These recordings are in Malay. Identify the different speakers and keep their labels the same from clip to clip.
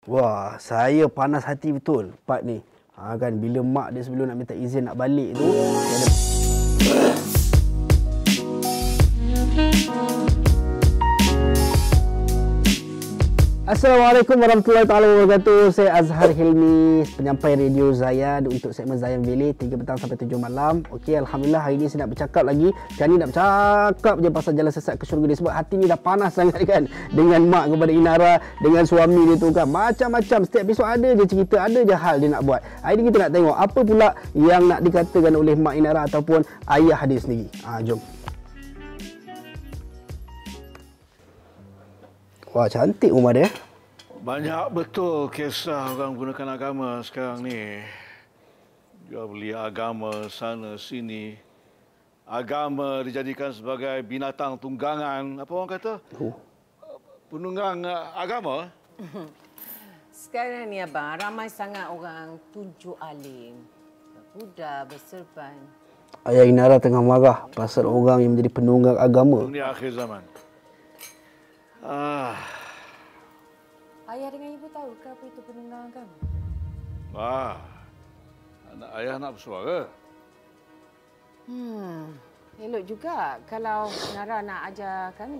Speaker 1: Wah, saya panas hati betul part ni. Kan bila mak dia sebelum nak minta izin nak balik tu, dia ada Assalamualaikum warahmatullahi wabarakatuh. Saya Azhar Hilmi, penyampai radio Zayan untuk segmen Zayan Valley 3 petang sampai 7 malam. Okey, alhamdulillah hari ni saya nak bercakap lagi. Kali ni nak bercakap je pasal jalan sesat ke syurga dia, sebab hati ni dah panas sangat kan. Dengan mak kepada Inara, dengan suami dia tu kan. Macam-macam, setiap episod ada je cerita, ada je hal dia nak buat. Hari ni kita nak tengok apa pula yang nak dikatakan oleh mak Inara ataupun ayah dia sendiri. Jom. Wah, cantik rumah dia.
Speaker 2: Banyak betul kisah orang gunakan agama sekarang ni. Jual beli agama sana sini. Agama dijadikan sebagai binatang tunggangan. Apa orang kata? Penunggang agama.
Speaker 3: Sekarang ni abang, ramai sangat orang tunjuk alim. Budak berserban.
Speaker 1: Ayah Inara tengah marah pasal orang yang menjadi penunggang agama.
Speaker 2: Ini akhir zaman.
Speaker 3: Ayah dengan ibu tahu ke apa itu penunggang agama?
Speaker 2: Anak ayah nak bersuara.
Speaker 3: Elok juga kalau Nara nak ajar kami.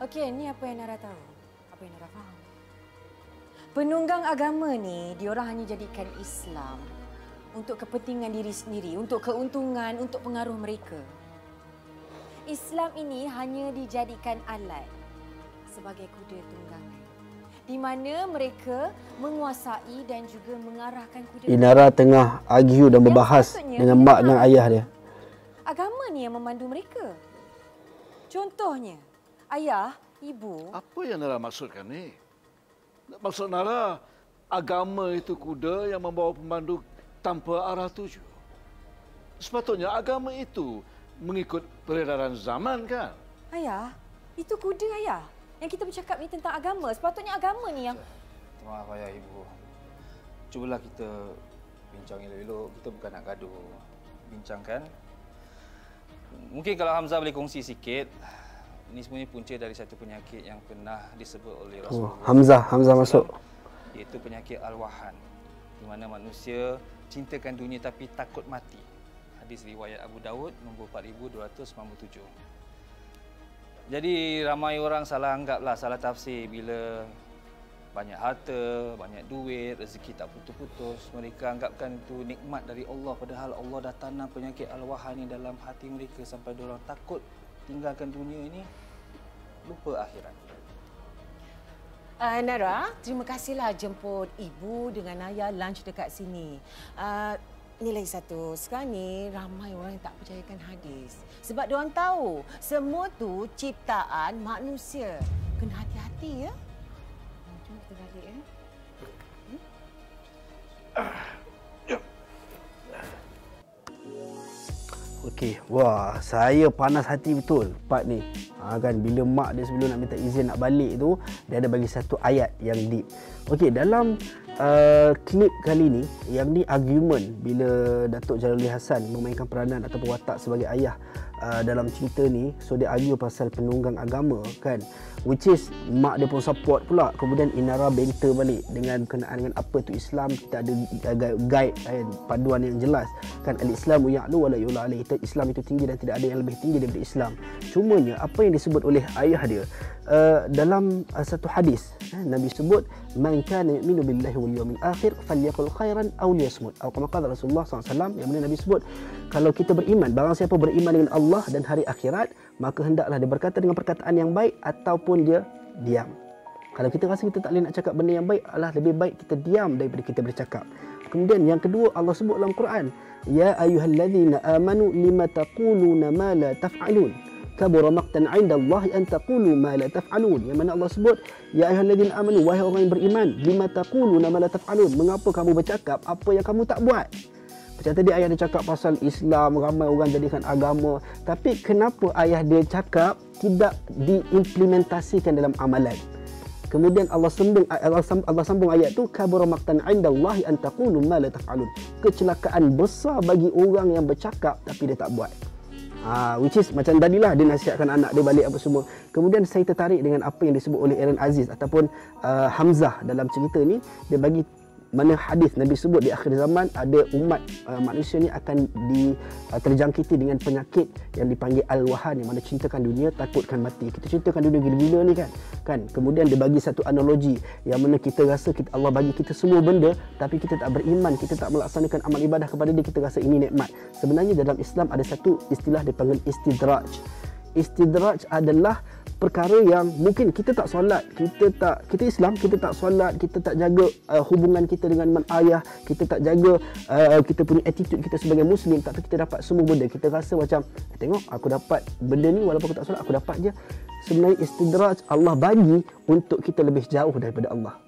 Speaker 3: Okey, ni apa yang Nara tahu. Apa yang Nara faham. Penunggang agama ni, diorang hanya jadikan Islam untuk kepentingan diri sendiri, untuk keuntungan, untuk pengaruh mereka. Islam ini hanya dijadikan alat sebagai kuda tunggangan, di mana mereka menguasai dan juga mengarahkan kuda.
Speaker 1: Inara tengah argue dan berbahas dengan mak dan ayah dia.
Speaker 3: Agama ni yang memandu mereka. Contohnya, ayah, ibu.
Speaker 2: Apa yang Nara maksudkan ni? Maksud Nara, agama itu kuda yang membawa pemandu tanpa arah tuju. Sepatutnya agama itu mengikut peredaran zaman kan?
Speaker 3: Ayah, itu kuda ayah. Yang kita bercakap ni tentang agama. Sepatutnya agama ni yang...
Speaker 4: Maaf ayah, ibu. Cubalah kita bincang elok-elok. Kita bukan nak gaduh. Bincangkan. Mungkin kalau Hamzah boleh kongsi sikit. Ini sebenarnya punca dari satu penyakit yang pernah disebut oleh Rasulullah.
Speaker 1: Hamzah masuk.
Speaker 4: Iaitu penyakit al-wahan. Di mana manusia cintakan dunia tapi takut mati. Hadis riwayat Abu Dawud nombor 4297. Jadi ramai orang salah anggaplah, salah tafsir bila banyak harta, banyak duit, rezeki tak putus-putus. Mereka anggapkan itu nikmat dari Allah, padahal Allah dah tanam penyakit al-wahan ni dalam hati mereka sampai diorang takut tinggalkan dunia ini, lupa akhirat.
Speaker 3: Nara, terima kasihlah jemput ibu dengan ayah lunch dekat sini. Ini lagi satu, sekarang ni ramai orang yang tak percayakan hadis. Sebab diorang tahu semua tu ciptaan manusia. Kena hati-hati ya. Jom kita balik ya.
Speaker 1: Okey, wah, saya panas hati betul part ni. Kan bila mak dia sebelum nak minta izin nak balik tu, dia ada bagi satu ayat yang deep. Okey, dalam klip kali ni, yang ni argument bila Datuk Jalali Hassan memainkan peranan ataupun watak sebagai ayah dalam cerita ni. So dia argue pasal penunggang agama kan, which is mak dia pun support pula. Kemudian Inara banter balik dengan berkenaan dengan apa tu Islam. Kita ada guide kan, panduan yang jelas kan, al-Islamu ya'lu wa la yu'la alaih. Islam itu tinggi dan tidak ada yang lebih tinggi daripada Islam. Cumanya apa yang disebut oleh ayah dia dalam satu hadis, Nabi sebut man kana yu'minu billahi wal yawmil akhir falyaqul khairan aw liyasmut. Atau kama qala Rasulullah SAW, yang mana Nabi sebut kalau kita beriman, barang siapa beriman dengan Allah dan hari akhirat, maka hendaklah dia berkata dengan perkataan yang baik ataupun dia diam. Kalau kita rasa kita tak boleh nak cakap benda yang baik, lebih baik kita diam daripada kita bercakap. Kemudian yang kedua, Allah sebut dalam Quran, ya ayyuhallazina amanu lima taquluna ma la taf'alun kabura maqtan 'inda Allah an taqulu ma la taf'alun. Yang mana Allah sebut, ya ayyuhallazina amanu, wahai orang yang beriman, lima taquluna ma la taf'alun, mengapa kamu bercakap apa yang kamu tak buat? Macam tadi ayah dia cakap pasal Islam, ramai orang jadikan agama, tapi kenapa ayah dia cakap tidak diimplementasikan dalam amalan? Kemudian Allah sambung ayat tu, kabura maqtan 'indallahi an taqulu ma la taf'alun. Kecelakaan besar bagi orang yang bercakap tapi dia tak buat. Which is macam tadilah dia nasihatkan anak dia balik apa semua. Kemudian saya tertarik dengan apa yang disebut oleh Aaron Aziz ataupun Hamzah dalam cerita ni. Dia bagi mana hadis Nabi sebut di akhir zaman ada umat manusia ni akan terjangkiti dengan penyakit yang dipanggil al-wahan, yang mana cintakan dunia, takutkan mati. Kita cintakan dunia gila-gila ni kan. Kemudian dia bagi satu analogi yang mana kita rasa Allah bagi kita semua benda, tapi kita tak beriman, kita tak melaksanakan amal ibadah kepada dia, kita rasa ini nikmat. Sebenarnya dalam Islam ada satu istilah dipanggil istidraj. Istidraj adalah perkara yang mungkin kita tak solat, kita Islam, kita tak solat, kita tak jaga hubungan kita dengan ayah, kita tak jaga kita punya attitude kita sebagai Muslim, tapi kita dapat semua benda. Kita rasa macam, tengok aku dapat benda ni walaupun aku tak solat, aku dapat je. Sebenarnya istidraj Allah bagi untuk kita lebih jauh daripada Allah.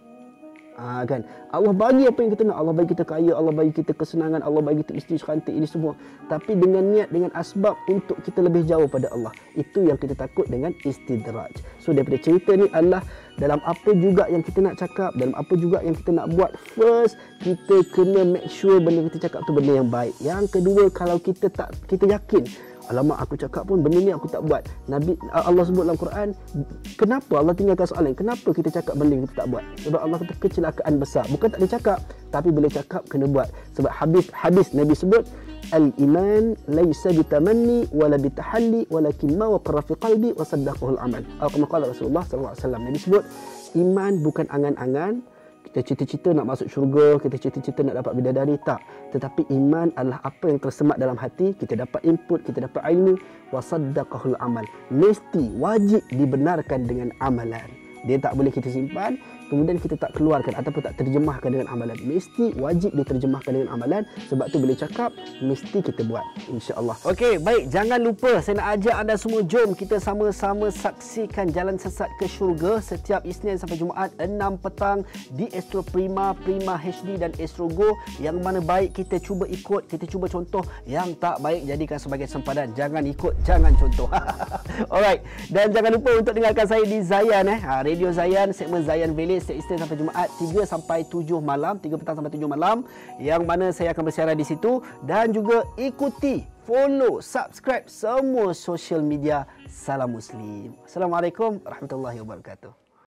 Speaker 1: Kan, Allah bagi apa yang kita nak. Allah bagi kita kaya, Allah bagi kita kesenangan, Allah bagi kita isteri secantik ini semua, tapi dengan niat, dengan asbab untuk kita lebih jauh pada Allah. Itu yang kita takut dengan istidraj. So daripada cerita ni adalah dalam apa juga yang kita nak cakap, dalam apa juga yang kita nak buat, first kita kena make sure benda yang kita cakap tu benda yang baik. Yang kedua, kalau kita yakin, alamak aku cakap pun benda ni aku tak buat. Allah sebut dalam Quran, kenapa Allah tinggalkan soalan? Kenapa kita cakap benda yang kita tak buat? Sebab Allah kata kecelakaan besar. Bukan tak boleh cakap, tapi boleh cakap kena buat. Sebab hadis Nabi sebut, al-iman laisa bitamanni wala bitahalli walakin ma waqara fi qalbi wa saddaqahu al-amal. Kama qala Rasulullah sallallahu alaihi wasallam. Nabi sebut iman bukan angan-angan. Kita cita-cita nak masuk syurga, kita cita-cita nak dapat bidadari, tak. Tetapi iman adalah apa yang tersemat dalam hati, kita dapat input, kita dapat ilmu, wasaddaqahul amal. Mesti wajib dibenarkan dengan amalan. Dia tak boleh kita simpan, kemudian kita tak keluarkan ataupun tak terjemahkan dengan amalan. Mesti wajib diterjemahkan dengan amalan. Sebab tu bila cakap, mesti kita buat, insya-Allah. Okey, baik, jangan lupa saya nak ajak anda semua, jom kita sama-sama saksikan Jalan Sesat ke Syurga setiap Isnin sampai Jumaat 6 petang di Astro Prima, Prima HD dan Astro Go. Yang mana baik kita cuba ikut, kita cuba contoh, yang tak baik jadikan sebagai sempadan. Jangan ikut, jangan contoh. Alright, dan jangan lupa untuk dengarkan saya di Zayan Radio Zayan, segmen Zayan Village setiap Isnin sampai Jumaat 3 sampai 7 malam, 3 petang sampai 7 malam, yang mana saya akan bersiaran di situ. Dan juga ikuti, follow, subscribe semua social media Salam Muslim. Assalamualaikum warahmatullahi wabarakatuh.